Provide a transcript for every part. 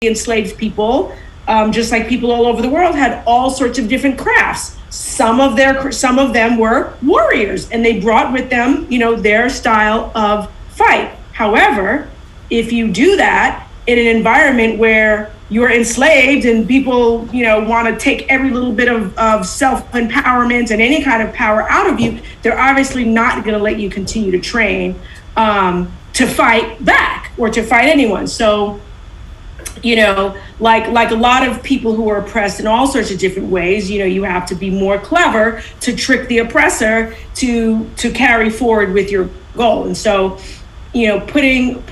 enslaved people, just like people all over the world, had all sorts of different crafts. Some of them were warriors, and they brought with them, their style of fight. However, if you do that in an environment where you're enslaved and people, want to take every little bit of self-empowerment and any kind of power out of you, they're obviously not going to let you continue to train to fight back or to fight anyone. So, like a lot of people who are oppressed in all sorts of different ways, you have to be more clever to trick the oppressor to carry forward with your goal. And so, putting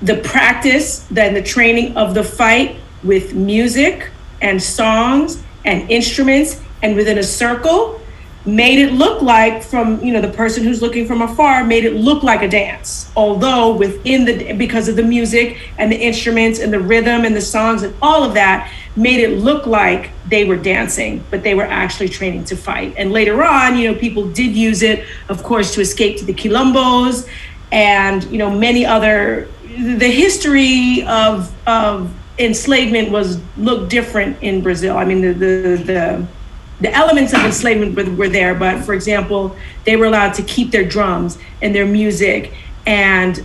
the practice, then the training of the fight with music and songs and instruments and within a circle made it look like, from the person who's looking from afar, made it look like a dance, although because of the music and the instruments and the rhythm and the songs and all of that made it look like they were dancing, but they were actually training to fight. And later on, people did use it, of course, to escape to the quilombos and many other. The history of enslavement looked different in Brazil. I mean, the elements of enslavement were there, but for example, they were allowed to keep their drums and their music, and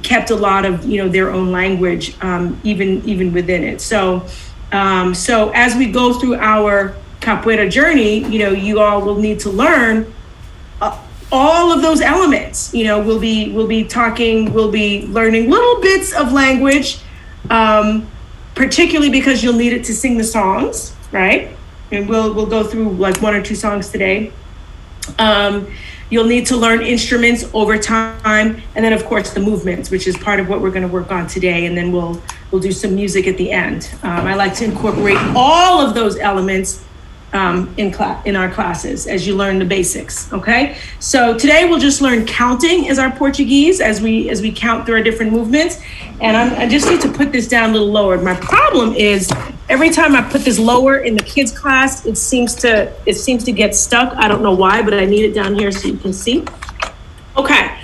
kept a lot of their own language, even within it. So as we go through our capoeira journey, you all will need to learn all of those elements. We'll be learning little bits of language, particularly because you'll need it to sing the songs, right? And we'll go through like one or two songs today. You'll need to learn instruments over time, and then of course the movements, which is part of what we're going to work on today. And then we'll do some music at the end. I like to incorporate all of those elements in our classes as you learn the basics. Okay, so today we'll just learn counting as our Portuguese as we count through our different movements. And I just need to put this down a little lower. My problem is every time I put this lower in the kids class, it seems to get stuck. I don't know why, but I need it down here so you can see. Okay,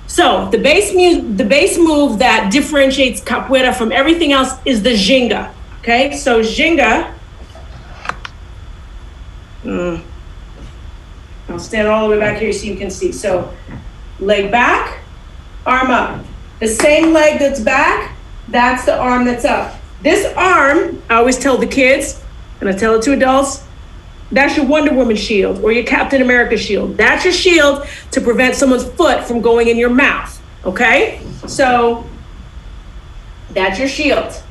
so the base move that differentiates capoeira from everything else is the ginga. Okay, so ginga. I'll stand all the way back here so you can see. So leg back, arm up. The same leg that's back, that's the arm that's up. This arm, I always tell the kids, and I tell it to adults, that's your Wonder Woman shield or your Captain America shield. That's your shield to prevent someone's foot from going in your mouth, okay? So that's your shield.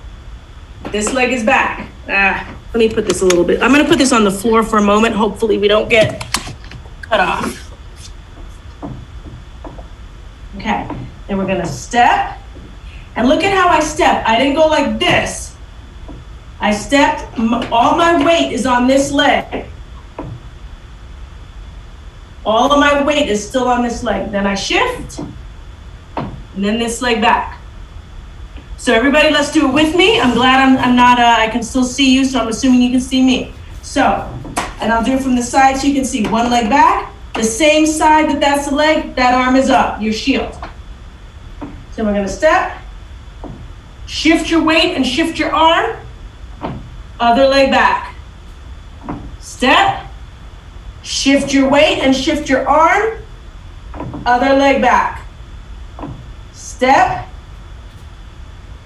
This leg is back. Let me put this a little bit. I'm gonna put this on the floor for a moment. Hopefully we don't get cut off. Okay, then we're gonna step. And look at how I step. I didn't go like this. I stepped, all my weight is on this leg. All of my weight is still on this leg. Then I shift, and then this leg back. So everybody, let's do it with me. I'm glad I'm not, I can still see you, so I'm assuming you can see me. So, and I'll do it from the side so you can see. One leg back, the same side that's the leg, that arm is up, your shield. So we're gonna step, shift your weight and shift your arm, other leg back. Step, shift your weight and shift your arm, other leg back. Step.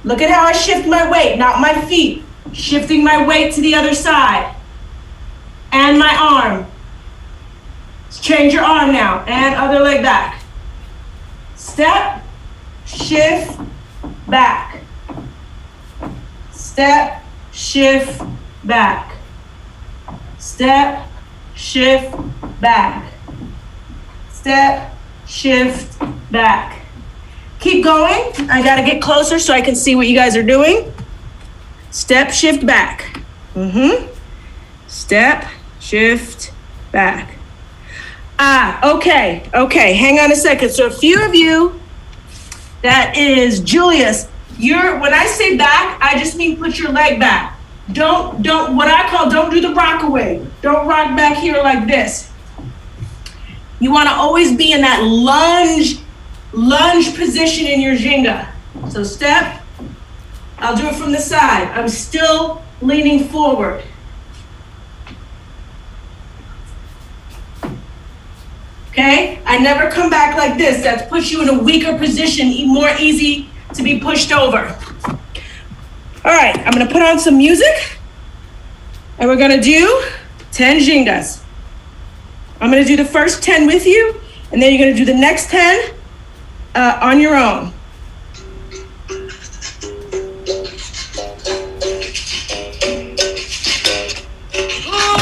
Look at how I shift my weight, not my feet. Shifting my weight to the other side. And my arm. Let's change your arm now. And other leg back. Step, shift, back. Step, shift, back. Step, shift, back. Step, shift, back. Keep going. I gotta get closer so I can see what you guys are doing. Step, shift, back. Step, shift, back. Okay. Hang on a second. So a few of you, that is Julius. When I say back, I just mean put your leg back. Don't do the rock away. Don't rock back here like this. You wanna always be in that lunge position in your ginga. So step, I'll do it from the side. I'm still leaning forward. Okay, I never come back like this. That's puts you in a weaker position, more easy to be pushed over. All right, I'm gonna put on some music and we're gonna do 10 gingas. I'm gonna do the first 10 with you and then you're gonna do the next 10 on your own.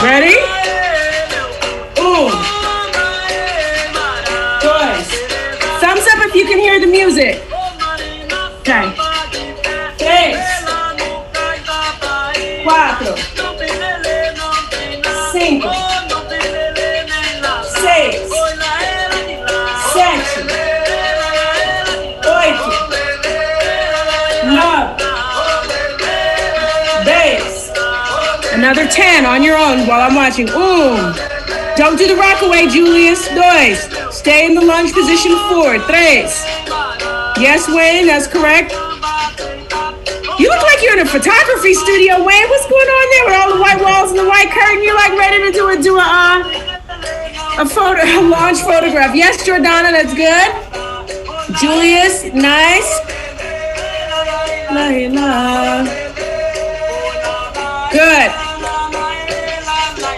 Ready? Thumbs up if you can hear the music. Okay. 3, 4, 5, 6, 7, 8, 9, 10. Another 10 on your own while I'm watching. Don't do the rock away, Julius. 2. Stay in the lunge position. 4. 3. Yes, Wayne, that's correct. You look like you're in a photography studio, Wayne. What's going on there with all the white walls and the white curtain? You're like ready to do a launch photograph. Yes, Jordana, that's good. Julius, nice. Good.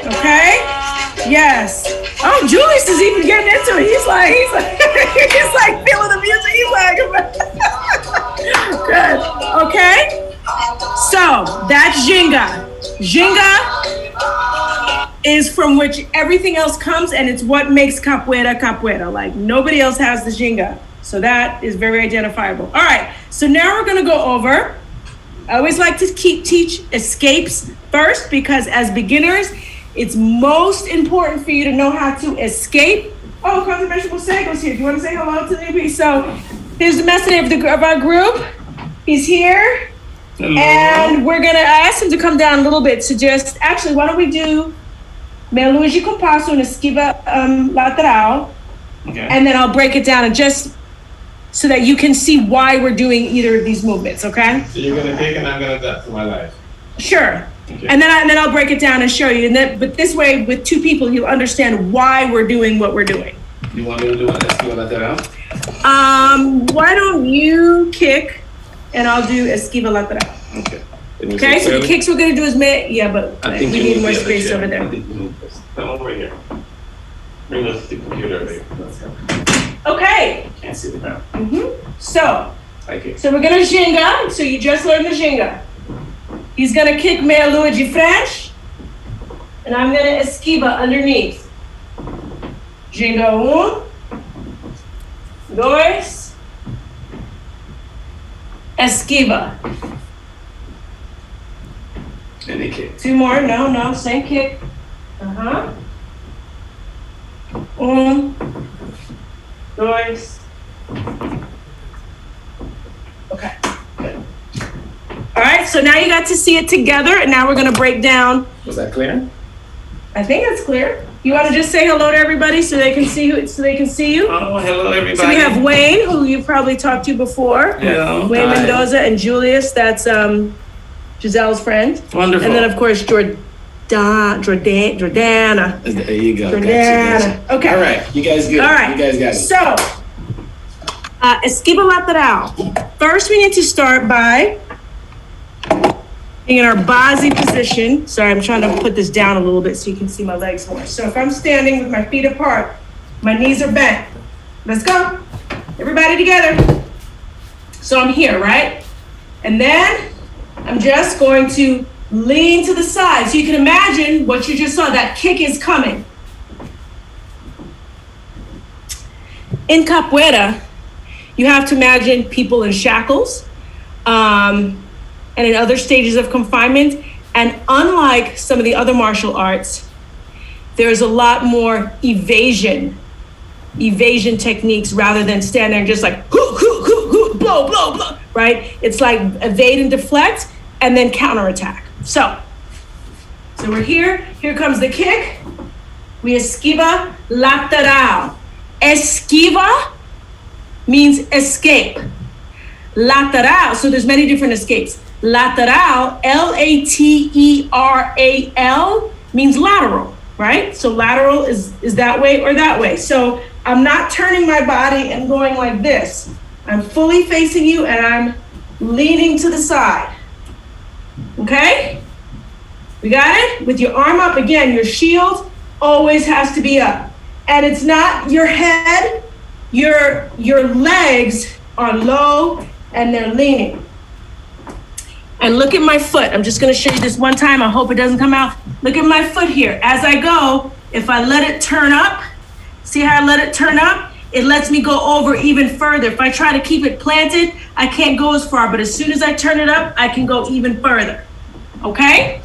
Okay. Yes. Oh, Julius is even getting into it. He's like feeling the music. He's like, good. Okay. So that's Ginga. Ginga is from which everything else comes, and it's what makes capoeira. Like nobody else has the Ginga. So that is very identifiable. All right. So now we're going to go over. I always like to teach escapes first because as beginners, it's most important for you to know how to escape. Oh, Conservation Mosego's here. Do you want to say hello to me? So here's the messenger of our group. He's here. Hello. And we're going to ask him to come down a little bit to just, actually, why don't we do meia lua de compasso and esquiva lateral. Okay. And then I'll break it down and just so that you can see why we're doing either of these movements, okay? So you're going to take and I'm going to adapt to my life. Sure. Okay. And then I'll break it down and show you. But this way, with 2 people, you'll understand why we're doing what we're doing. You want me to do an esquiva lateral? Why don't you kick, and I'll do esquiva lateral. Okay. Okay. So the kicks we're gonna do is but we need more space over there. Come over here. Bring the computer, baby. Let's go. Okay. Can't see the ground. So we're gonna ginga. So you just learned the ginga. He's gonna kick meia lua de frente, and I'm gonna esquiva underneath. Ginga 1, 2, esquiva. And they kick. 2 more, no, same kick. 1, 2. Okay. All right, so now you got to see it together, and now we're going to break down. Was that clear? I think that's clear. You want to just say hello to everybody so they can see you? Oh, hello, everybody. So we have Wayne, who you've probably talked to before. Hello. Wayne Mendoza and Julius. That's Giselle's friend. Wonderful. And then, of course, Jordana. There you go. Jordana. Gotcha. Okay. All right. You guys good. All right. You guys got it. So, esquiva lateral. First, we need to start by being in our base position. Sorry, I'm trying to put this down a little bit so you can see my legs more. So if I'm standing with my feet apart, my knees are bent. Let's go. Everybody together. So I'm here, right? And then I'm just going to lean to the side. So you can imagine what you just saw. That kick is coming. In capoeira, you have to imagine people in shackles, and in other stages of confinement. And unlike some of the other martial arts, there's a lot more evasion techniques rather than stand there and just like, blow, blow, blow, right? It's like evade and deflect and then counterattack. So we're here comes the kick. We esquiva lateral. Esquiva means escape. Lateral, so there's many different escapes. Lateral, Lateral, means lateral, right? So lateral is that way or that way. So I'm not turning my body and going like this. I'm fully facing you and I'm leaning to the side. Okay? We got it? With your arm up, again, your shield always has to be up. And it's not your head, your legs are low and they're leaning. And look at my foot. I'm just gonna show you this one time. I hope it doesn't come out. Look at my foot here. As I go, if I let it turn up, see how I let it turn up? It lets me go over even further. If I try to keep it planted, I can't go as far, but as soon as I turn it up, I can go even further, okay?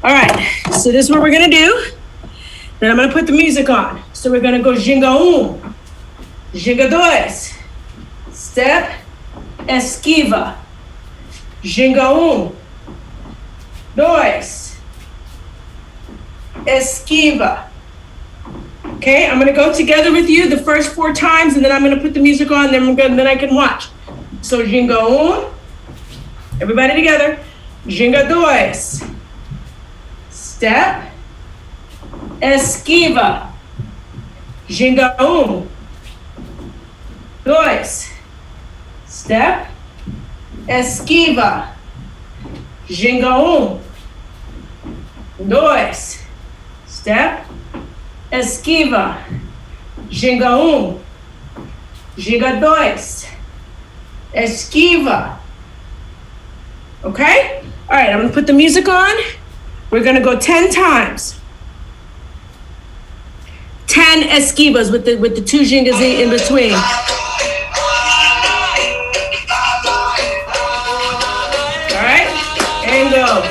All right, so this is what we're gonna do. Then I'm gonna put the music on. So we're gonna go ginga ginga dois, step, esquiva, ginga dois, esquiva. Okay, I'm gonna go together with you the first 4 times, and then I'm gonna put the music on, then I can watch. So ginga everybody together, ginga dois, step, esquiva, ginga dois, step, esquiva, ginga dois, step, esquiva, ginga ginga dois, esquiva. Okay? All right, I'm gonna put the music on. We're gonna go 10 times. 10 esquivas with the 2 gingas in between. All right, and go.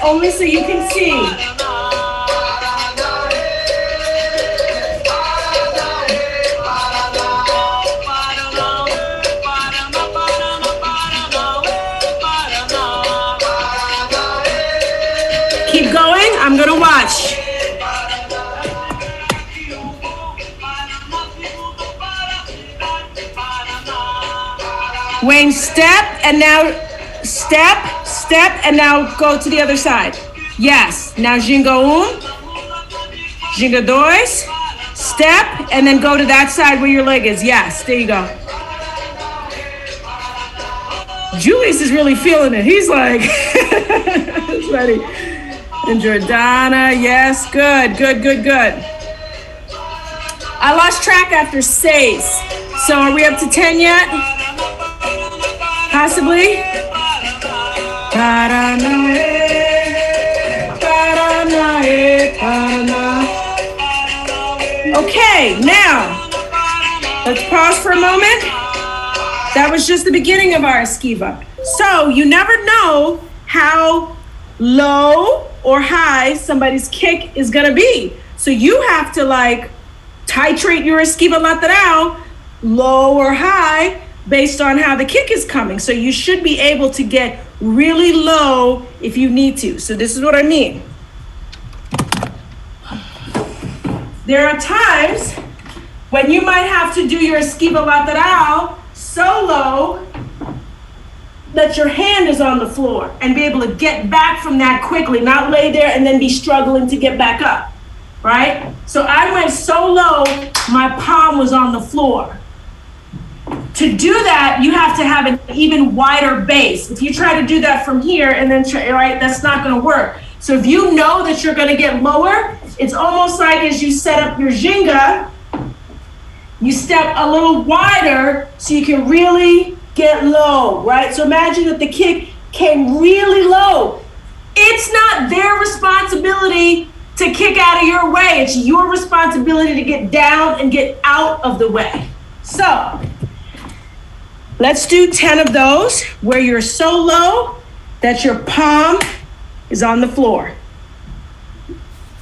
Only so you can see. Keep going, I'm gonna watch. Wayne, step, and now step, and now go to the other side. Yes, now ginga ginga dois, step, and then go to that side where your leg is. Yes, there you go. Julius is really feeling it. He's like, it's ready. And Jordana, yes, good. I lost track after 6. So are we up to 10 yet? Possibly? Okay, now, let's pause for a moment. That was just the beginning of our esquiva. So you never know how low or high somebody's kick is gonna be. So you have to titrate your esquiva lateral, low or high, based on how the kick is coming. So you should be able to get really low if you need to. So this is what I mean. There are times when you might have to do your esquiva lateral so low that your hand is on the floor and be able to get back from that quickly, not lay there and then be struggling to get back up, right? So I went so low, my palm was on the floor. To do that, you have to have an even wider base. If you try to do that from here and then right, that's not gonna work. So if you know that you're gonna get lower, it's almost like as you set up your ginga, you step a little wider so you can really get low, right? So imagine that the kick came really low. It's not their responsibility to kick out of your way. It's your responsibility to get down and get out of the way. So Let's do 10 of those where you're so low that your palm is on the floor.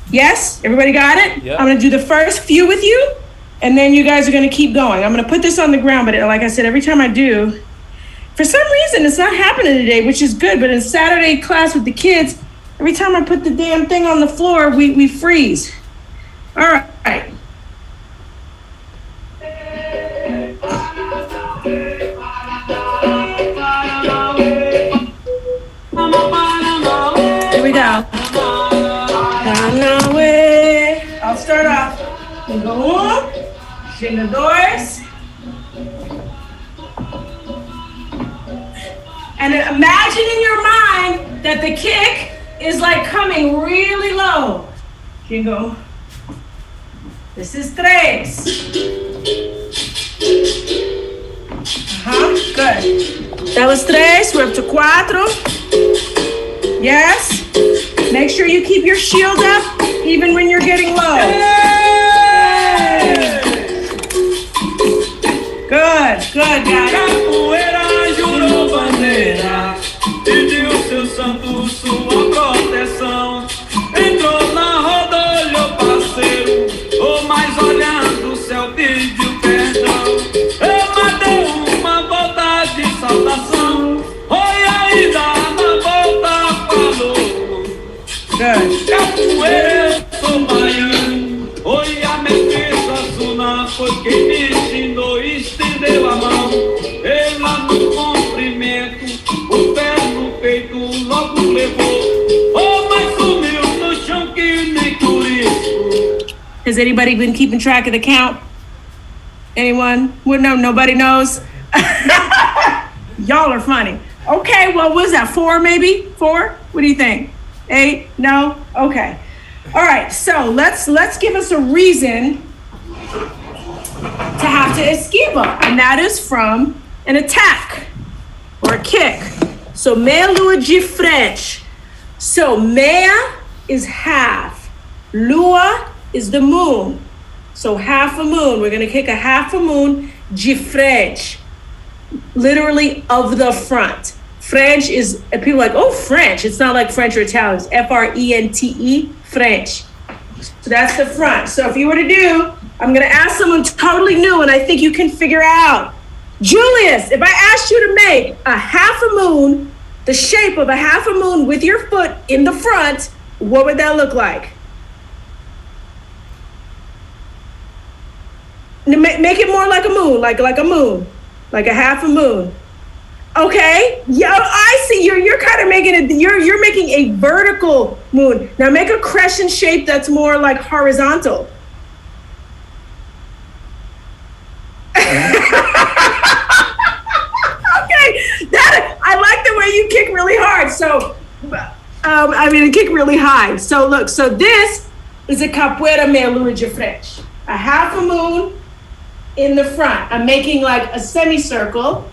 Yes? Everybody got it? Yep. I'm going to do the first few with you, and then you guys are going to keep going. I'm going to put this on the ground, but like I said, every time I do, for some reason, it's not happening today, which is good. But in Saturday class with the kids, every time I put the damn thing on the floor, we freeze. All right. Here we go. I'll start off. Go. Ginga doors. And imagine in your mind that the kick is like coming really low. Jingo. This is tres. Good. That was tres. We're up to cuatro. Yes. Make sure you keep your shield up even when you're getting low. Good, guys. Capoeira jurou bandeira, pediu seu santo sua proteção. Entrou na roda, olhou parceiro, mas olhando o céu pediu perdão. Eu mandei uma volta de saudação, oi aí dá na volta falou. Capoeira eu sou baiano, oi a mestiça Suna foi quem me ensinou e estendeu a mão. Ela no comprimento, o pé no peito logo levou. Mas sumiu no chão que nem turismo. Has anybody been keeping track of the count? Anyone? Well, no, nobody knows. Y'all are funny. Okay, well, what was that? 4 maybe? 4? What do you think? 8? No? Okay. All right, so let's give us a reason to have to esquiva, and that is from an attack or a kick. So meia lua de frente. So meia is half. Lua is the moon. So half a moon. We're gonna kick a half a moon de frente, literally of the front. French is, people are like, oh, French. It's not like French or Italian. It's Frente, French. So that's the front. So if you were to do, I'm going to ask someone totally new, and I think you can figure out. Julius, if I asked you to make a half a moon, the shape of a half a moon with your foot in the front, what would that look like? Make it more like a moon, like a moon, like a half a moon. Okay, yeah, I see. You're kind of making it. You're making a vertical moon. Now make a crescent shape that's more like horizontal. Okay, I like the way you kick really hard. So, kick really high. So look, so this is a capoeira meia lua de frente, a half a moon in the front. I'm making like a semicircle.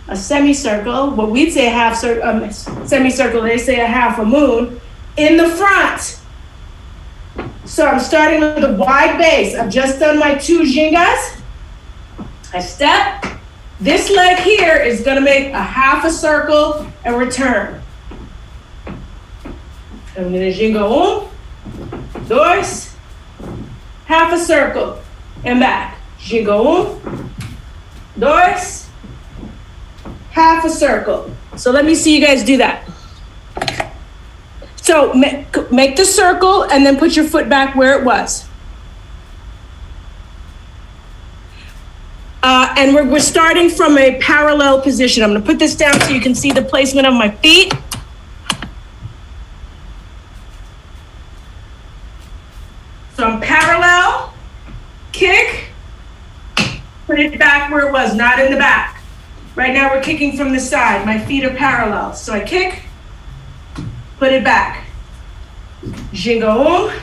What we'd say a half semicircle, they say a half a moon in the front. So I'm starting with a wide base. I've just done my 2 gingas. I step. This leg here is gonna make a half a circle and return. I'm gonna ginga 1, 2, half a circle and back. Ginga 1, 2, half a circle. So let me see you guys do that. So make the circle and then put your foot back where it was. And we're starting from a parallel position. I'm gonna put this down so you can see the placement of my feet. So I'm parallel, kick, put it back where it was, not in the back. Right now we're kicking from the side. My feet are parallel. So I kick, put it back. Ginga 1,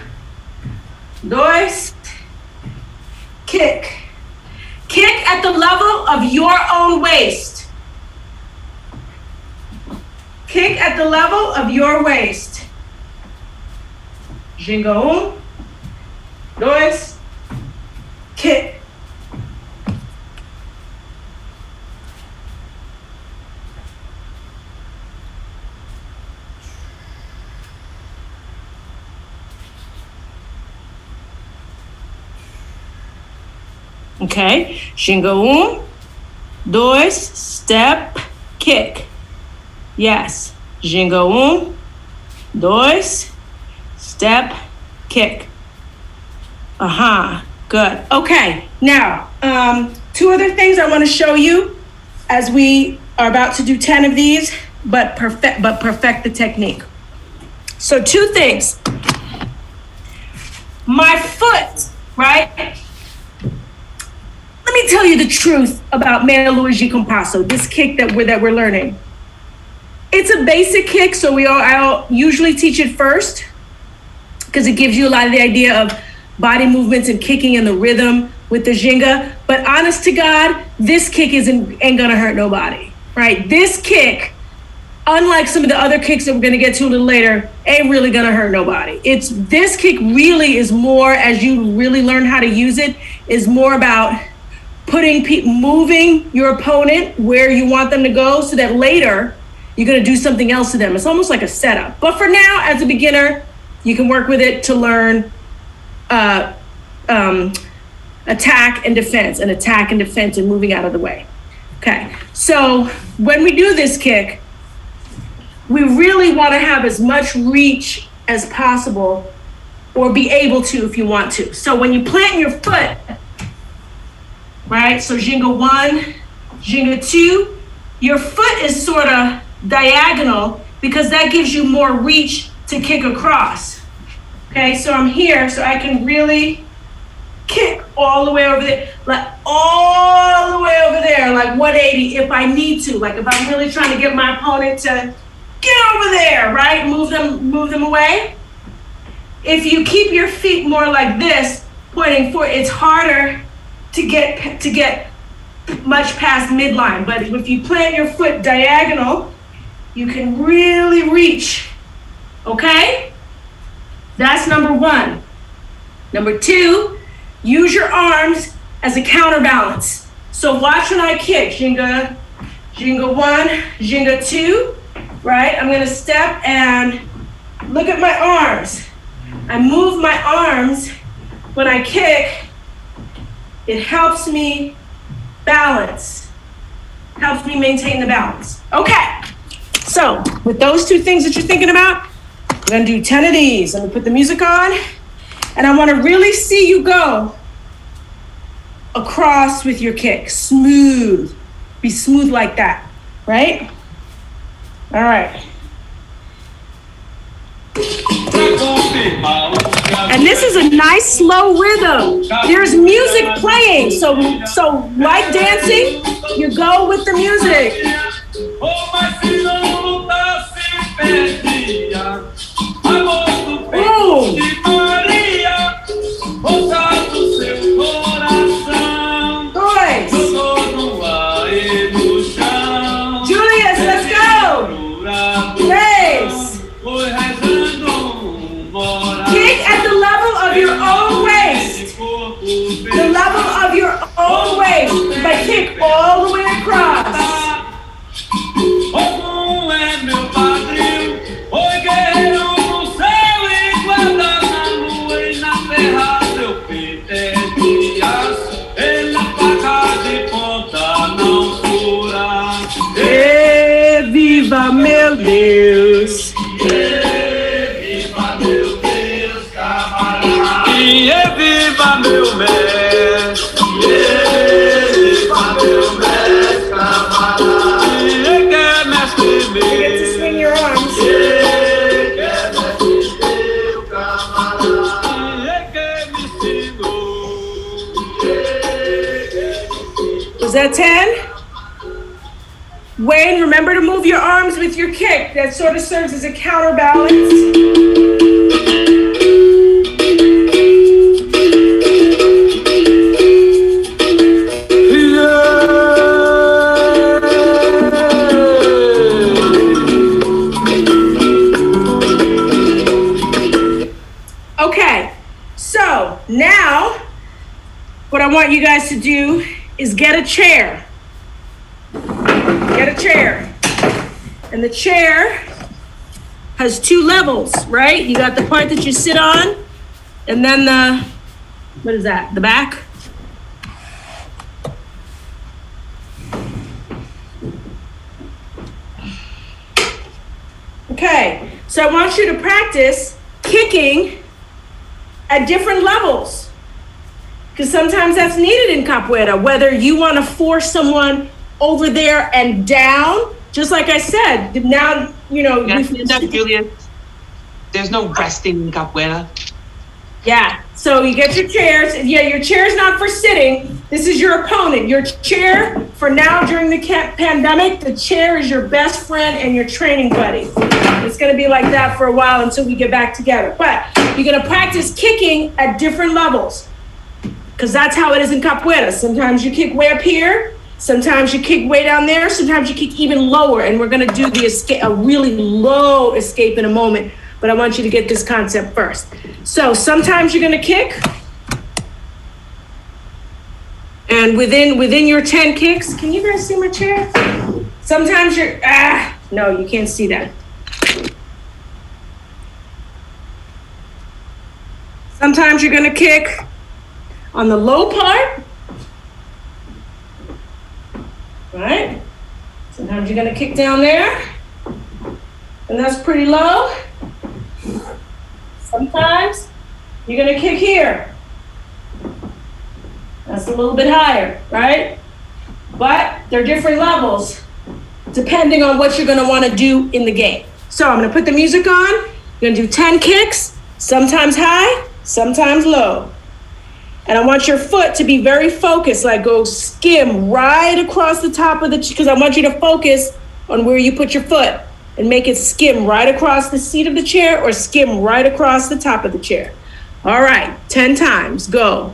2, kick. Kick at the level of your own waist. Kick at the level of your waist. Ginga 1, 2, kick. Okay, ginga dois, step, kick. Yes, ginga dois, step, kick. Good. Okay, now, two other things I want to show you as we are about to do 10 of these, but perfect the technique. So two things. My foot, right? Let me tell you the truth about Meia Lua de Compasso, this kick that we're learning. It's a basic kick, so I'll usually teach it first because it gives you a lot of the idea of body movements and kicking and the rhythm with the ginga. But honest to God, this kick ain't gonna hurt nobody, right? This kick, unlike some of the other kicks that we're gonna get to a little later, ain't really gonna hurt nobody. This kick really is more, as you really learn how to use it, is more about moving your opponent where you want them to go so that later you're gonna do something else to them. It's almost like a setup. But for now, as a beginner, you can work with it to learn attack and defense and moving out of the way. Okay, so when we do this kick, we really want to have as much reach as possible, or be able to if you want to. So when you plant your foot, right, so ginga 1, ginga 2, your foot is sort of diagonal because that gives you more reach to kick across. Okay, so I'm here, so I can really kick all the way over there, like all the way over there, like 180 if I need to, like if I'm really trying to get my opponent to get over there, right? Move them away. If you keep your feet more like this, pointing forward, it's harder to get much past midline. But if you plant your foot diagonal, you can really reach. Okay? That's number 1. Number 2, use your arms as a counterbalance. So watch when I kick. Ginga 1, ginga 2, right? I'm gonna step and look at my arms. I move my arms when I kick. It helps me balance, helps me maintain the balance. Okay, so with those two things that you're thinking about, we're gonna do 10 of these. Let me put the music on, and I wanna really see you go across with your kick. Smooth, be smooth like that, right? All right. And this is a nice slow rhythm. There's music playing, so like dancing, you go with the music. Boom. Boys. Julius, let's go. Race. Kick at the level of your own waist. The level of your own waist. But kick all the way across. E viva meu Deus! Viva meu Deus, camarada! E viva meu mestre! Viva meu mestre, camarada! E que é mestre meu! You get to swing your arms. Que é mestre meu, camarada! E que me ensinou! Was that 10? Wayne, remember to move your arms with your kick. That sort of serves as a counterbalance. Okay, so now what I want you guys to do is get a chair. Get a chair. And the chair has 2 levels, right? You got the part that you sit on, and then what is that? The back? Okay, so I want you to practice kicking at different levels, because sometimes that's needed in capoeira, whether you want to force someone over there and down, just like I said, now, Julius, there's no resting in capoeira. Yeah, so you get your chairs. Yeah, your chair is not for sitting. This is your opponent. Your chair, for now during the pandemic, the chair is your best friend and your training buddy. It's going to be like that for a while until we get back together. But you're going to practice kicking at different levels, because that's how it is in capoeira. Sometimes you kick way up here. Sometimes you kick way down there. Sometimes you kick even lower. And we're going to do the escape, a really low escape in a moment. But I want you to get this concept first. So sometimes you're going to kick. And within your 10 kicks, can you guys see my chair? Sometimes you're, no, you can't see that. Sometimes you're going to kick on the low part. Right? Sometimes you're going to kick down there. And that's pretty low. Sometimes you're going to kick here. That's a little bit higher, right? But they're different levels depending on what you're going to want to do in the game. So I'm going to put the music on. You're going to do 10 kicks, sometimes high, sometimes low. And I want your foot to be very focused, like go skim right across the top of the, because I want you to focus on where you put your foot. And make it skim right across the seat of the chair or skim right across the top of the chair. All right, 10 times, go.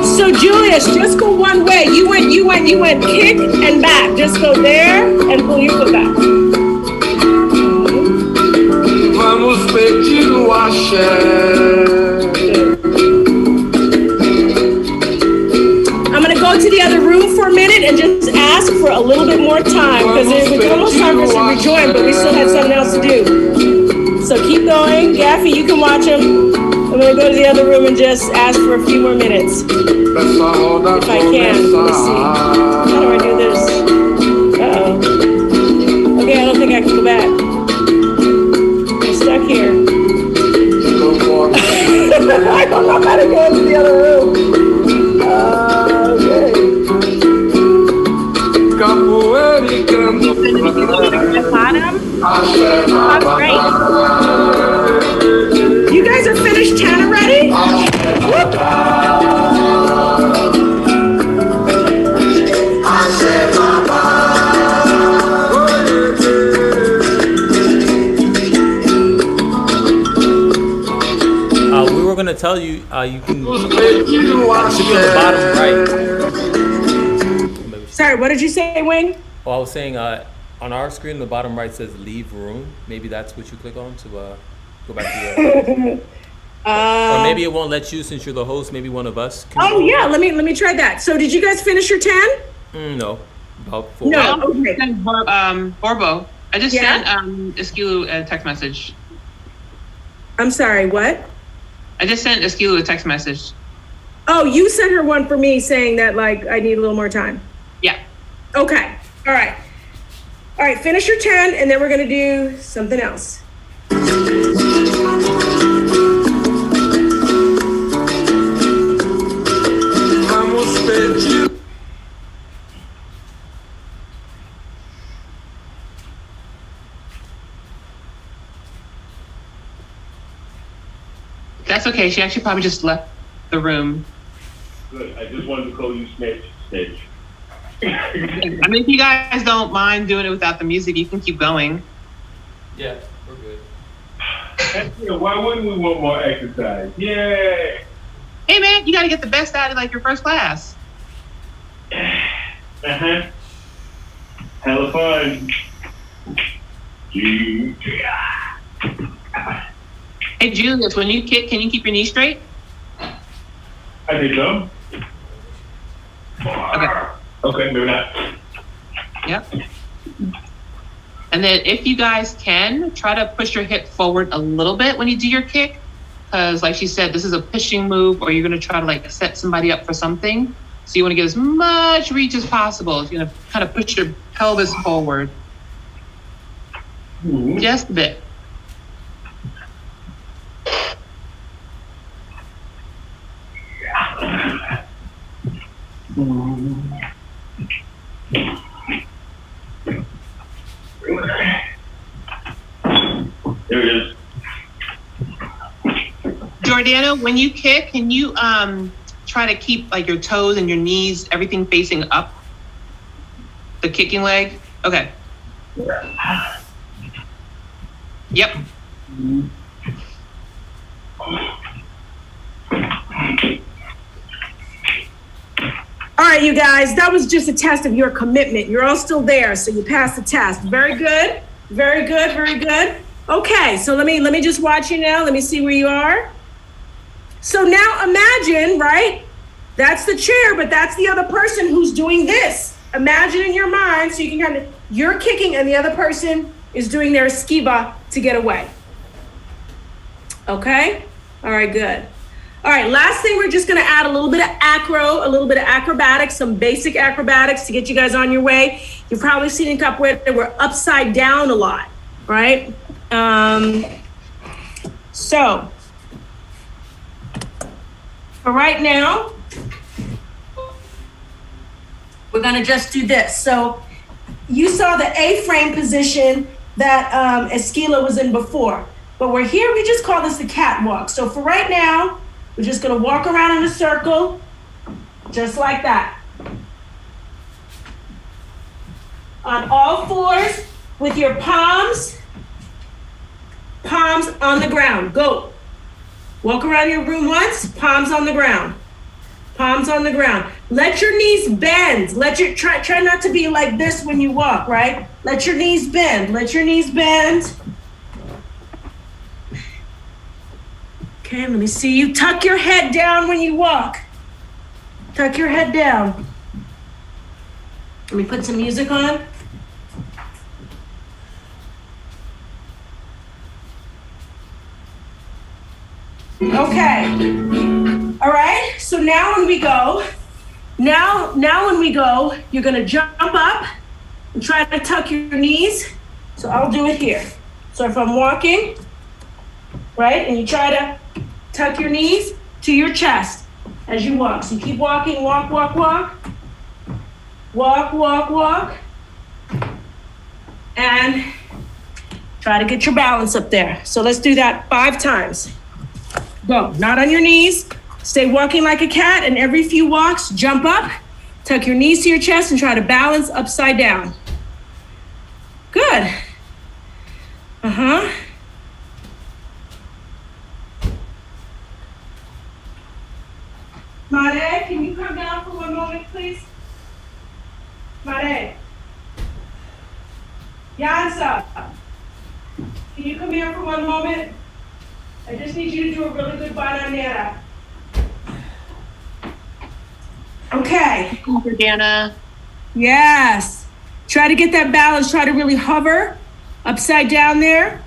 So Julius, just go one way. You went kick and back. Just go there and pull your foot back. Vamos pedir o axé. I'm going to go to the other room for a minute and just ask for a little bit more time, because it was almost time for us to rejoin, but we still had something else to do. So keep going. Gaffy, you can watch him. I'm going to go to the other room and just ask for a few more minutes. If I can. Let's see. How do I do this? Uh-oh. Okay, I don't think I can go back. Stuck here. I don't know how to go into the other room. Okay. Bottom? That's great. You guys are finished 10 already? Whoop. We were gonna tell you, you can. It should be on the bottom right. Sorry, what did you say, Wayne? Oh, I was saying, on our screen, the bottom right says "Leave Room." Maybe that's what you click on to go back to. Or maybe it won't let you since you're the host. Maybe one of us. Oh yeah, let me try that. So, did you guys finish your 10? No, about 4. No. Okay. Borbo, I just sent Esquilu a text message. I'm sorry. What? I just sent Esquilu a text message. Oh, you sent her one for me saying that like I need a little more time. Yeah. Okay. All right. All right. Finish your 10, and then we're gonna do something else. That's okay. She actually probably just left the room. Good. I just wanted to call you Snitch. I mean, if you guys don't mind doing it without the music, you can keep going. Yeah, we're good. Yeah, why wouldn't we want more exercise? Yay! Hey man, you got to get the best out of like your first class. Uh-huh. Hella fun. Yeah. Hey Julius, when you kick, can you keep your knees straight? I think so. Okay. Okay, maybe not. Yep. And then if you guys can, try to push your hip forward a little bit when you do your kick. Because like she said, this is a pushing move, or you're going to try to like set somebody up for something. So you want to get as much reach as possible. You're going to kind of push your pelvis forward. Just a bit. There it is. Jordana, when you kick, can you try to keep like your toes and your knees, everything facing up? The kicking leg? Okay. Yep. All right, you guys, that was just a test of your commitment. You're all still there, so you passed the test. Very good, very good, very good. Okay, so let me just watch you now. Let me see where you are. So now imagine, right? That's the chair, but that's the other person who's doing this. Imagine in your mind, so you can kind of, you're kicking and the other person is doing their esquiva to get away. Okay? All right, good. All right, last thing, we're just gonna add a little bit of acrobatics, some basic acrobatics to get you guys on your way. You've probably seen in Capoeira that we're upside down a lot, right? So, for right now, we're gonna just do this. So, you saw the A-frame position that Esquila was in before, but we're here, we just call this the catwalk. So for right now, we're just gonna walk around in a circle, just like that. On all fours, with your palms on the ground, go. Walk around your room once, palms on the ground. Palms on the ground. Let your knees bend. Try not to be like this when you walk, right? Let your knees bend. Let your knees bend. Okay, let me see you. Tuck your head down when you walk. Tuck your head down. Let me put some music on. Okay. All right. So now when we go, you're gonna jump up and try to tuck your knees. So I'll do it here. So if I'm walking, right, and you try to tuck your knees to your chest as you walk. So you keep walking, walk, walk, walk. Walk, walk, walk. And try to get your balance up there. So let's do that 5 times. Go, not on your knees. Stay walking like a cat, and every few walks, jump up, tuck your knees to your chest, and try to balance upside down. Good. Mare, can you come down for one moment, please? Mare. Yansa, can you come here for one moment? I just need you to do a really good bananera. Okay. Jordana. Yes. Try to get that balance. Try to really hover upside down there.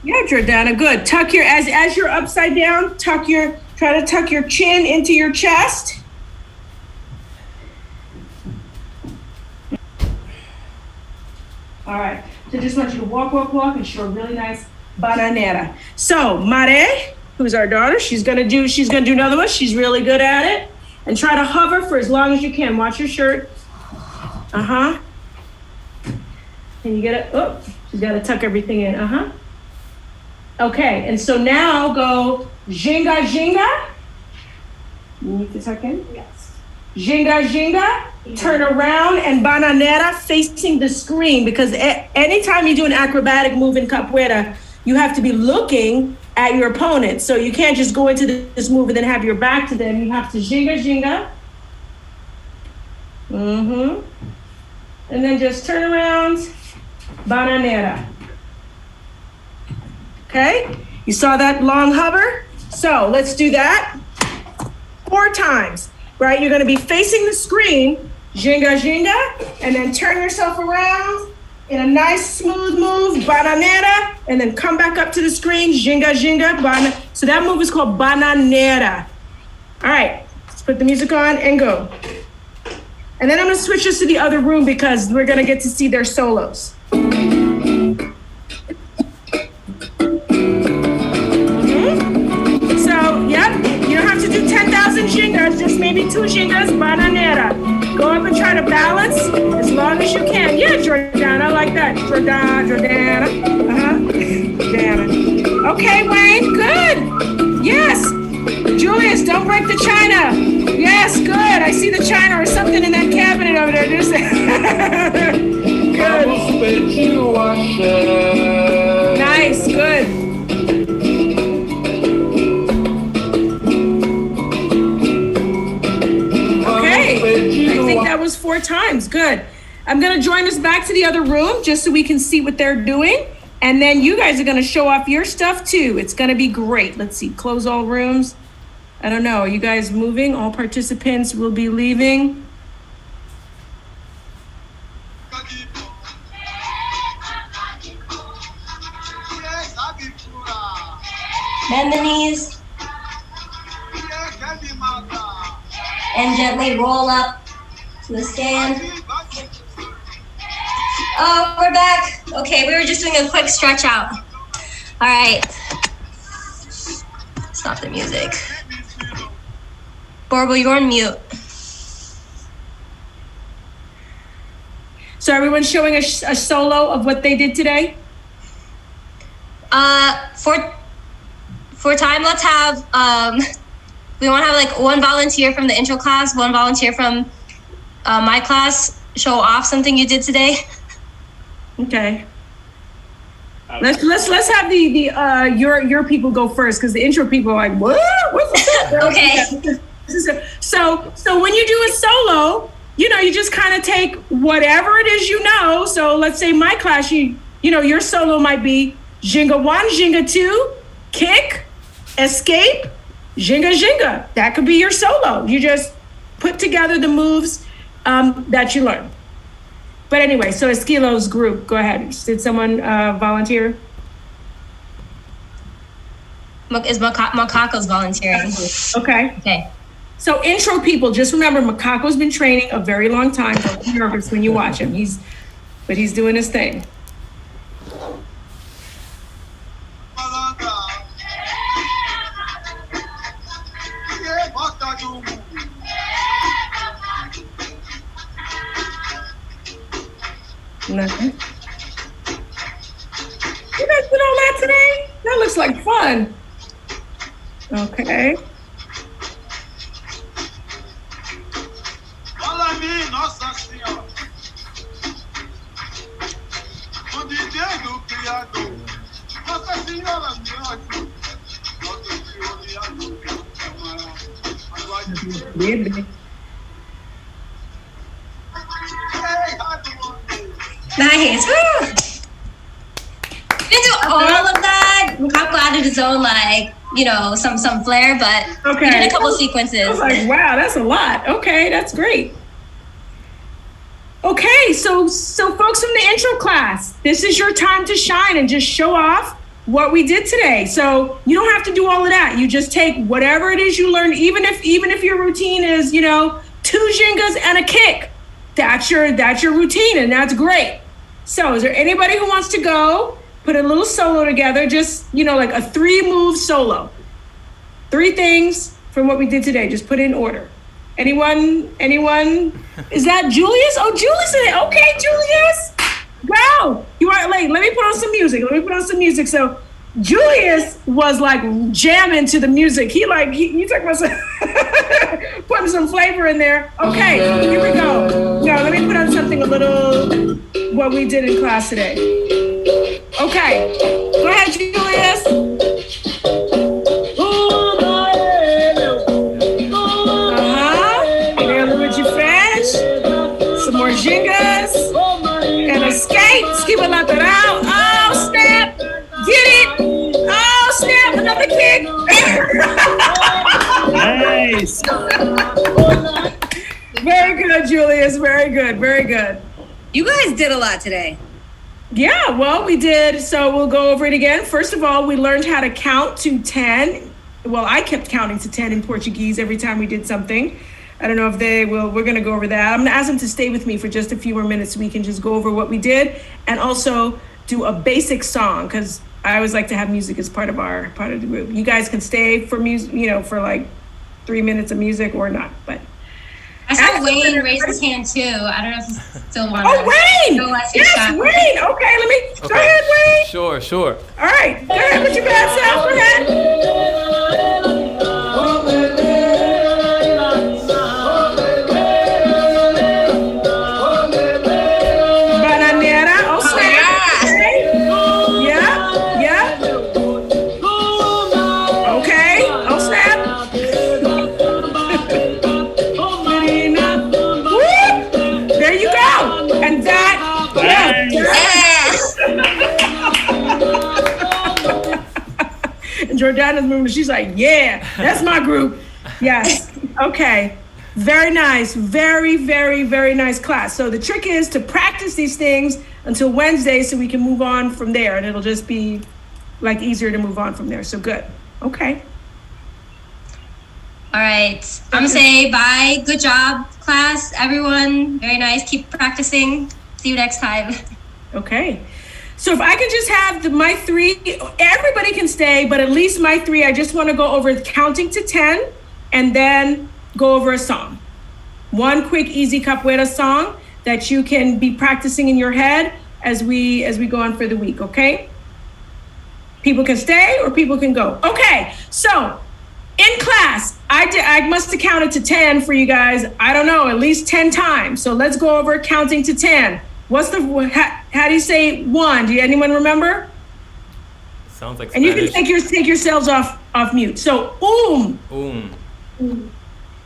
Yeah, Jordana, good. Tuck your, as you're upside down, try to tuck your chin into your chest. All right. So just want you to walk, walk, walk, and show a really nice bananera. So Mare, who's our daughter, she's gonna do another one. She's really good at it. And try to hover for as long as you can. Watch your shirt. Can you get it? Oh, she's gotta tuck everything in. Okay, and so now go ginga ginga. You need to tuck in? Yes. Ginga ginga. Turn around and bananera facing the screen, because anytime you do an acrobatic move in capoeira, you have to be looking at your opponent. So you can't just go into this move and then have your back to them. You have to ginga ginga. And then just turn around, bananera. Okay, you saw that long hover? So let's do that 4 times, right? You're gonna be facing the screen, ginga, ginga, and then turn yourself around in a nice smooth move, bananera, and then come back up to the screen, ginga, ginga, so that move is called bananera. All right, let's put the music on and go. And then I'm gonna switch us to the other room because we're gonna get to see their solos. So, yep, you don't have to do 10,000 gingas, just maybe 2 gingas, bananera. Go up and try to balance as long as you can. Yeah, Jordana, I like that. Jordana. Jordana. Okay, Wayne, good. Yes. Julius, don't break the china. Yes, good. I see the china or something in that cabinet over there. Just good. Nice, good. I think that was 4 times. Good. I'm going to join us back to the other room just so we can see what they're doing. And then you guys are going to show off your stuff too. It's going to be great. Let's see. Close all rooms. I don't know. Are you guys moving? All participants will be leaving. Bend the knees. And gently roll up to the stand. Oh, we're back. Okay, we were just doing a quick stretch out. All right. Stop the music. Borble, you're on mute. So everyone's showing a solo of what they did today? For time, let's have, we want to have like one volunteer from the intro class, one volunteer from my class, show off something you did today. Okay. Let's have the your people go first because the intro people are like, what? What's this? Okay. So when you do a solo, you just kind of take whatever it is So let's say my class, your solo might be Jinga 1, Jinga 2, kick, escape, Jinga Jinga. That could be your solo. You just put together the moves that you learn. But anyway, so Esquilo's group, go ahead. Did someone volunteer? Is Macaco's volunteering? Okay. So intro people, just remember Macaco's been training a very long time. Don't be nervous when you watch him. He's doing his thing. Nothing. You guys did all that today? That looks like fun. Okay. Nice. Woo! We didn't do all of that. Macaco added his own, some flair, but we did a couple sequences. I was like, wow, that's a lot. Okay, that's great. Okay, so folks from the intro class, this is your time to shine and just show off what we did today. So you don't have to do all of that. You just take whatever it is you learned, even if your routine is, 2 jingas and a kick. That's your routine, and that's great. So is there anybody who wants to go put a little solo together, just, like a 3-move solo? 3 things from what we did today, just put it in order. Anyone? Is that Julius? Oh, Julius, okay, Julius, go. You are late. Let me put on some music. So Julius was like jamming to the music. He talking about putting some flavor in there. Okay, here we go. No, let me put on something a little what we did in class today. Okay, go ahead, Julius. Some more gingas and escape. Skiba lateral. Oh, snap. Get it. Oh, snap. Another kick. Nice. Very good, Julius. Very good. Very good. You guys did a lot today. Yeah, well, we did. So we'll go over it again. First of all, we learned how to count to 10. Well, I kept counting to 10 in Portuguese every time we did something. I don't know if they will. We're going to go over that. I'm going to ask them to stay with me for just a few more minutes so we can just go over what we did and also do a basic song because I always like to have music as part of the group. You guys can stay for music, for like 3 minutes of music or not, but. I saw Wayne raise his hand too. I don't know if he's still wondering. Oh, Wayne! Yes, Wayne! Okay, let me. Go ahead, Wayne. Sure. All right, go ahead with your bad self. Go ahead. Bananeira. Oh, snap. Okay. Yeah. Okay. Oh, snap. There you go. And that. And Jordana's moving. She's like, yeah, that's my group. Yes. Okay. Very nice. Very, very, very nice class. So the trick is to practice these things until Wednesday so we can move on from there. And it'll just be like easier to move on from there. So good. Okay. All right. I'm gonna say bye. Good job, class. Everyone. Very nice. Keep practicing. See you next time. Okay. So if I could just have my three, everybody can stay, but at least my three, I just want to go over counting to 10 and then go over a song. One quick, easy capoeira song that you can be practicing in your head as we go on for the week, okay? People can stay or people can go. Okay, so in class, I must have counted to 10 for you guys. I don't know, at least 10 times. So let's go over counting to 10. What's how do you say one? Do anyone remember? Sounds like and Spanish. You can take yourselves off mute. So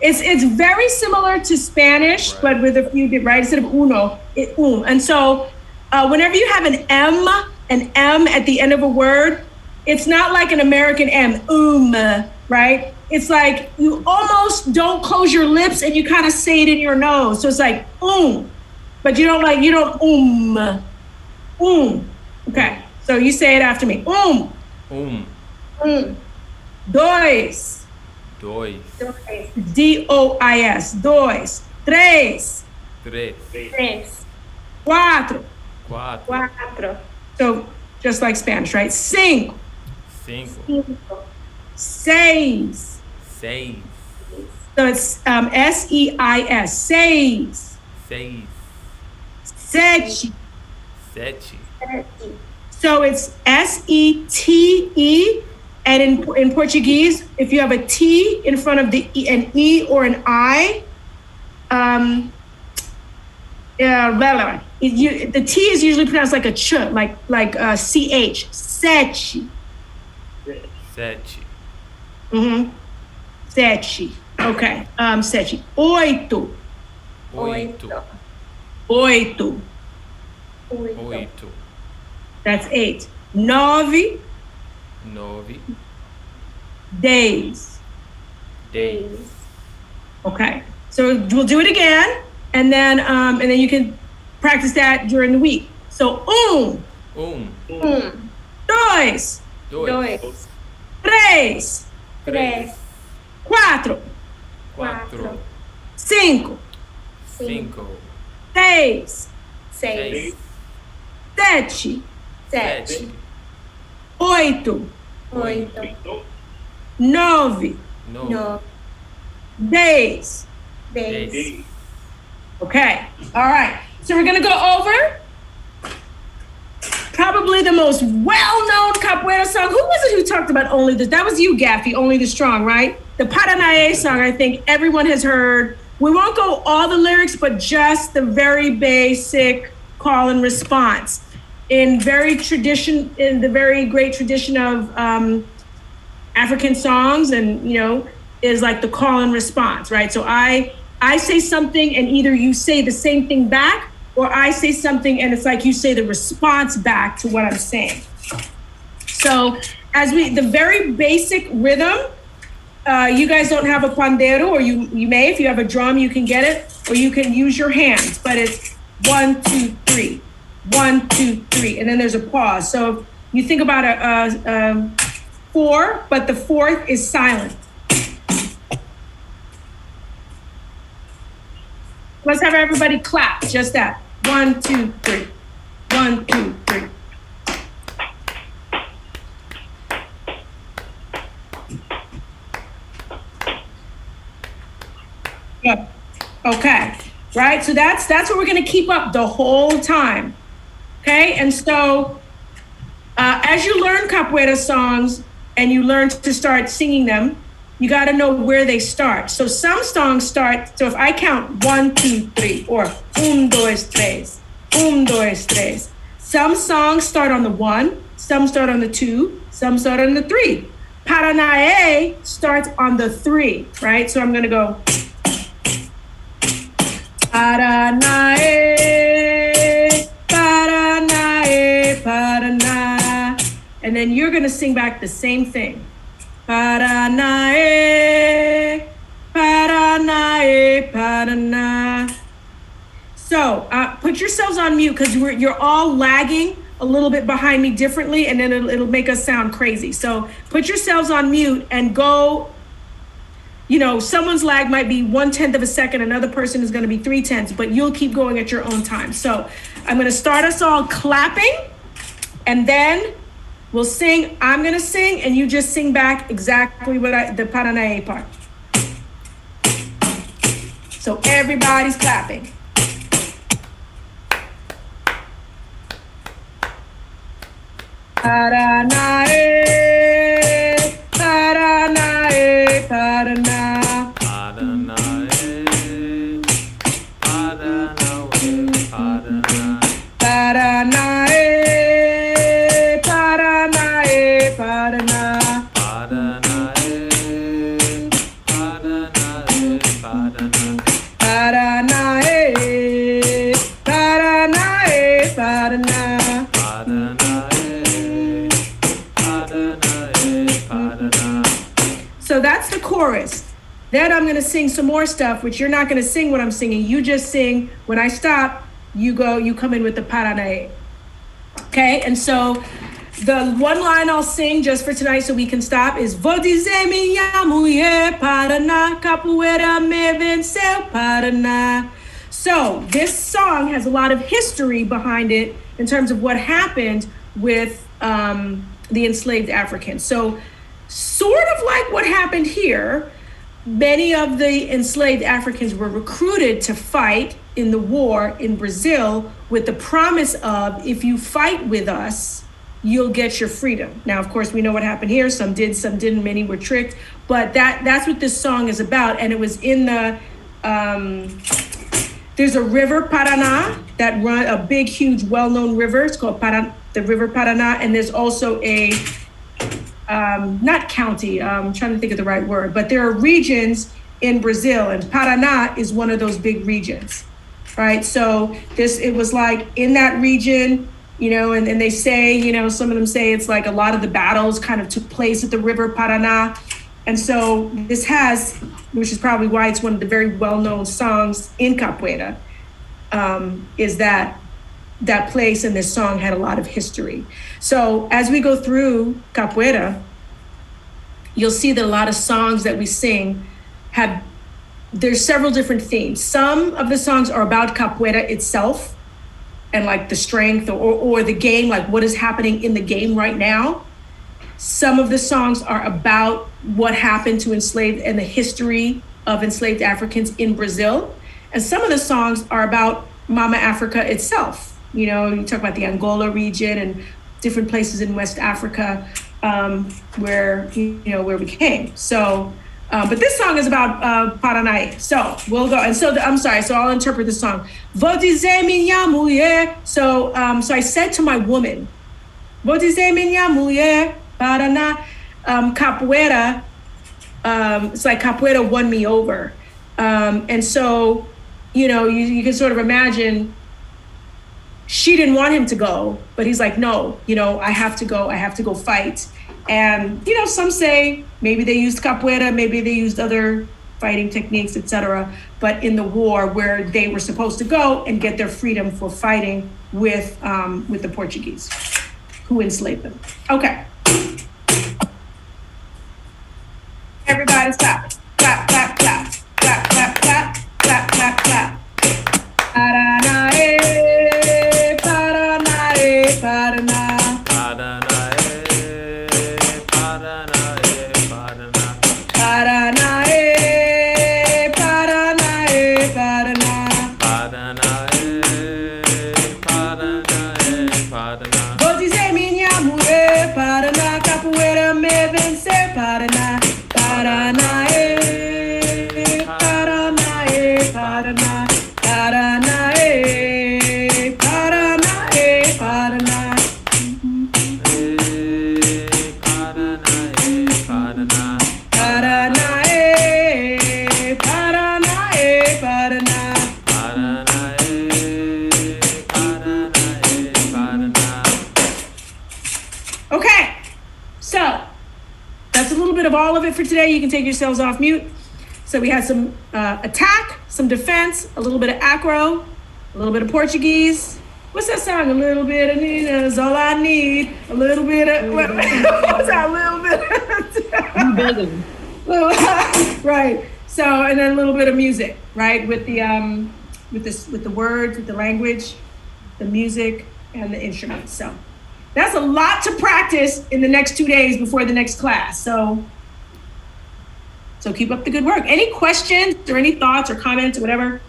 It's very similar to Spanish, right. But with a few right instead of uno, And so whenever you have an M at the end of a word, it's not like an American M, right? It's like you almost don't close your lips and you kind of say it in your nose. So it's like but you don't Okay, so you say it after me. Dois. D-O-I-S. Dois. Três. Quatro. So just like Spanish, right? Cinco. Seis. So it's S-E-I-S. Seis. Sete. So it's S-E-T-E. And in Portuguese, if you have a T in front of an E or an I, the T is usually pronounced like a ch, like CH. Sete. Sete. Okay. Sete. Oito. That's 8. Nove. 10. Okay. So we'll do it again, and then you can practice that during the week. So dois. Três. Quatro. Cinco. Seis. Sete. Oito. Nove. 10. Okay. All right. So we're going to go over probably the most well-known capoeira song. Who was it who talked about Only the... That was you, Gaffy, Only the Strong, right? The Paranaé song, I think everyone has heard. We won't go all the lyrics, but just the very basic call and response. In the very great tradition of African songs, and is like the call and response, right? So I say something and either you say the same thing back, or I say something and it's like you say the response back to what I'm saying. So the very basic rhythm you guys don't have a pandero, or you may, if you have a drum, you can get it, or you can use your hands, but it's 1, 2, 3, 1, 2, 3, and then there's a pause. So if you think about a 4, but the fourth is silent. Let's have everybody clap, just that. 1, 2, 3, 1, 2, 3. Yeah. Okay. Right. So that's what we're going to keep up the whole time. Okay. And so as you learn capoeira songs and you learn to start singing them, you got to know where they start. So some songs start. So if I count 1, 2, 3, or 1, 2, 3, 1, 2, 3. Some songs start on the 1, some start on the 2, some start on the 3. Paranae starts on the 3, right? So I'm going to go. Paranae, Paranae, Parana. And then you're going to sing back the same thing. Paranae, Paranae, Parana. So put yourselves on mute because you're all lagging a little bit behind me differently, and then it'll make us sound crazy. So put yourselves on mute and go. You know, someone's lag might be 1/10 of a second, another person is going to be 3/10, but you'll keep going at your own time. So I'm going to start us all clapping, and then we'll sing. I'm going to sing, and you just sing back exactly what the Paranae part. So everybody's clapping. Paranae, Paranae, Parana. Paranae, Paranae, Parana. Paranae, Paranae, Parana. So that's the chorus. Then I'm going to sing some more stuff, which you're not going to sing when I'm singing. You just sing. When I stop, you come in with the Paranae. Okay, and so the one line I'll sing just for tonight so we can stop is Vou dizer minha mulher Paraná, capoeira me venceu Paraná. So this song has a lot of history behind it in terms of what happened with the enslaved Africans. So sort of like what happened here, many of the enslaved Africans were recruited to fight in the war in Brazil with the promise of, if you fight with us, you'll get your freedom. Now, of course, we know what happened here. Some did, some didn't, many were tricked. But that's what this song is about. And it was in the, there's a river, Paraná, that run, a big, huge, well-known river. It's called the River Paraná. And there's also a, not county, I'm trying to think of the right word, but there are regions in Brazil, and Paraná is one of those big regions, right? So it was like in that region, you know, and they say, you know, some of them say it's like a lot of the battles kind of took place at the River Paraná. And so this has, which is probably why it's one of the very well-known songs in Capoeira, is that place and this song had a lot of history. So as we go through Capoeira, you'll see that a lot of songs that we sing there's several different themes. Some of the songs are about Capoeira itself and like the strength or the game, like what is happening in the game right now. Some of the songs are about what happened to enslaved and the history of enslaved Africans in Brazil. And some of the songs are about Mama Africa itself. You know, you talk about the Angola region and different places in West Africa where we came. So, but this song is about Paranae. So we'll go. And so I'm sorry. So I'll interpret the song. Vou dizer minha mulher. So I said to my woman, Vou dizer minha mulher Paraná. Capoeira. It's like Capoeira won me over. And so, you know, you can sort of imagine. She didn't want him to go, but he's like, no, you know, I have to go fight. And, some say maybe they used capoeira, maybe they used other fighting techniques, etc. But in the war where they were supposed to go and get their freedom for fighting with the Portuguese who enslaved them. Okay. Everybody stop. Clap, clap, clap. Clap, clap, clap. Clap, clap, clap. Paranae, Paranae, Paraná. Vou dizer minha mulher, Paraná, capoeira me vencer, Paraná, Paraná, Paraná, Paraná, Paraná, Paraná, Paraná. Okay, so that's a little bit of all of it for today. You can take yourselves off mute. So we had some attack, some defense, a little bit of acro, a little bit of Portuguese. What's that song? A little bit of Nina is all I need. A little bit of what's that? A little bit. Right. So and then a little bit of music, right? With the with the words, with the language, the music, and the instruments. So that's a lot to practice in the next 2 days before the next class. So keep up the good work. Any questions or any thoughts or comments or whatever?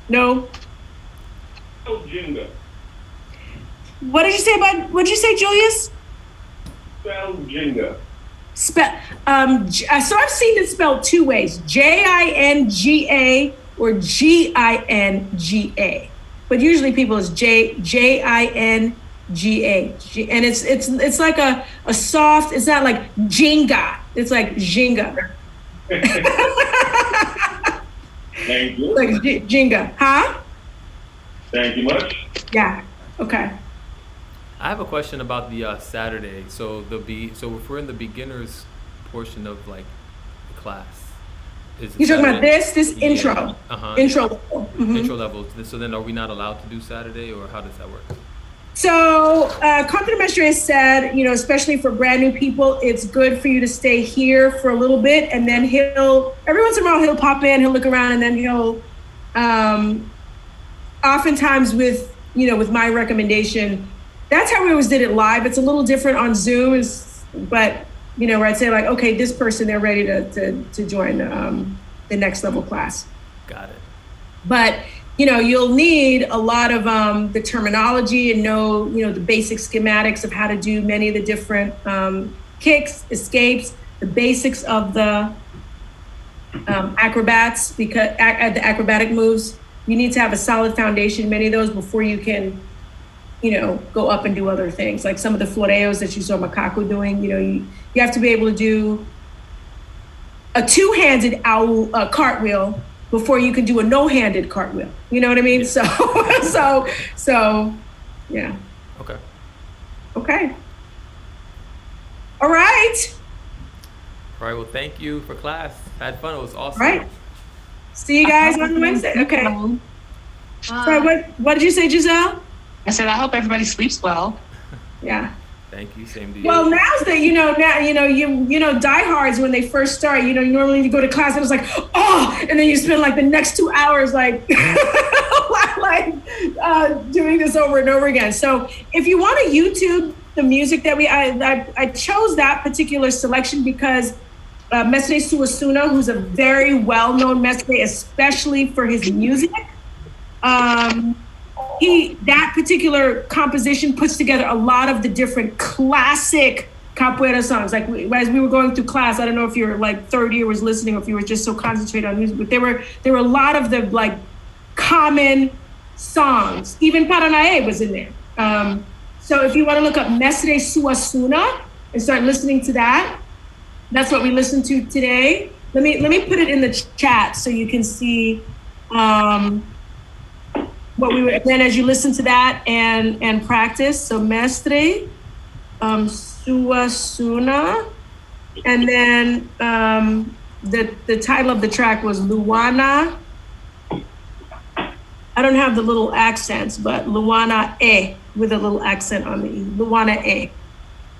No? Jinga. What did you say, Julius? Spell Jinga. So I've seen it spelled two ways, Jinga or Ginga. But usually people is Jinga. And it's like a soft, it's not like Jenga. It's like Jenga. Thank you. Like Jenga. Huh? Thank you much. Yeah. Okay. I have a question about the Saturday. So if we're in the beginners portion of like the class, is You're talking about this Yeah. intro. Intro level. Mhm. Intro level. So then, are we not allowed to do Saturday, or how does that work? So, Content Mestre has said, especially for brand new people, it's good for you to stay here for a little bit, and then every once in a while, he'll pop in, he'll look around, and then he'll, oftentimes with my recommendation, that's how we always did it live. It's a little different on Zoom, but, where I'd say like, okay, this person, they're ready to join the next level class. Got it. But you'll need a lot of the terminology and know the basic schematics of how to do many of the different kicks, escapes, the basics of the acrobats, because the acrobatic moves. You need to have a solid foundation, many of those, before you can go up and do other things. Like some of the floreos that you saw Macaco doing, you have to be able to do a two-handed cartwheel before you can do a no-handed cartwheel. You know what I mean? Yeah. So, yeah. Okay. Okay. All right. All right. Well, thank you for class. I had fun. It was awesome. Right. See you guys on Wednesday. Okay. Sorry, what did you say, Giselle? I said, I hope everybody sleeps well. Yeah. Thank you. Same to you. Well, now's the diehards when they first start. Normally you go to class and it's like, oh, and then you spend like the next 2 hours like doing this over and over again. So if you want to YouTube the music that I chose that particular selection because Mestre Suassuna, who's a very well-known mestre, especially for his music, that particular composition puts together a lot of the different classic capoeira songs. Like as we were going through class, I don't know if you were like 30 or was listening, or if you were just so concentrated on music, but there were a lot of the like common songs. Even Paranae was in there. So if you want to look up Mestre Suassuna and start listening to that, that's what we listened to today. Let me put it in the chat so you can see what we were. Then as you listen to that and practice, so Mestre Suasuna. And then the title of the track was Luana. I don't have the little accents, but Luana E with a little accent on the E. Luana E.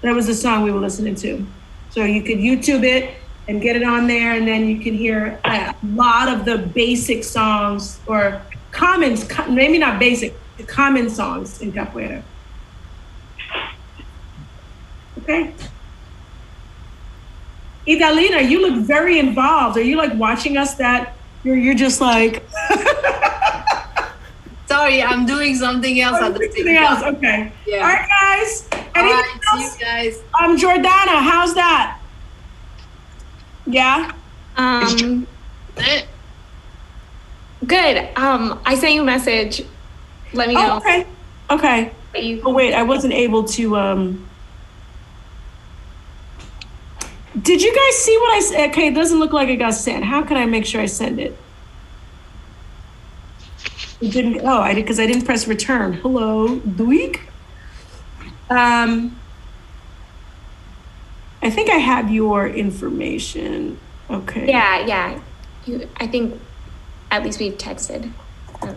That was the song we were listening to. So you could YouTube it and get it on there, and then you can hear a lot of the basic songs or common, maybe not basic, common songs in Capoeira. Okay. Idalina, you look very involved. Are you like watching us that you're just like Sorry, I'm doing something else at the same time. Okay. Yeah. All right, guys. All Anything right, see else? you guys. Jordana, how's that? Yeah. Good. I sent you a message. Let me know. Okay. Okay. Oh wait, I wasn't able to. Did you guys see what I said? Okay, it doesn't look like it got sent. How can I make sure I send it? It didn't. Oh, I did because I didn't press return. Hello, Duik. I think I have your information. Okay. Yeah. I think at least we've texted. Okay.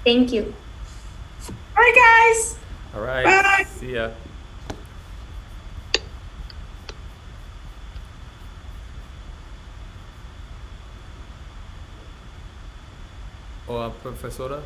Thank you. All right, guys. All right. Bye. See ya. Oh, profesora.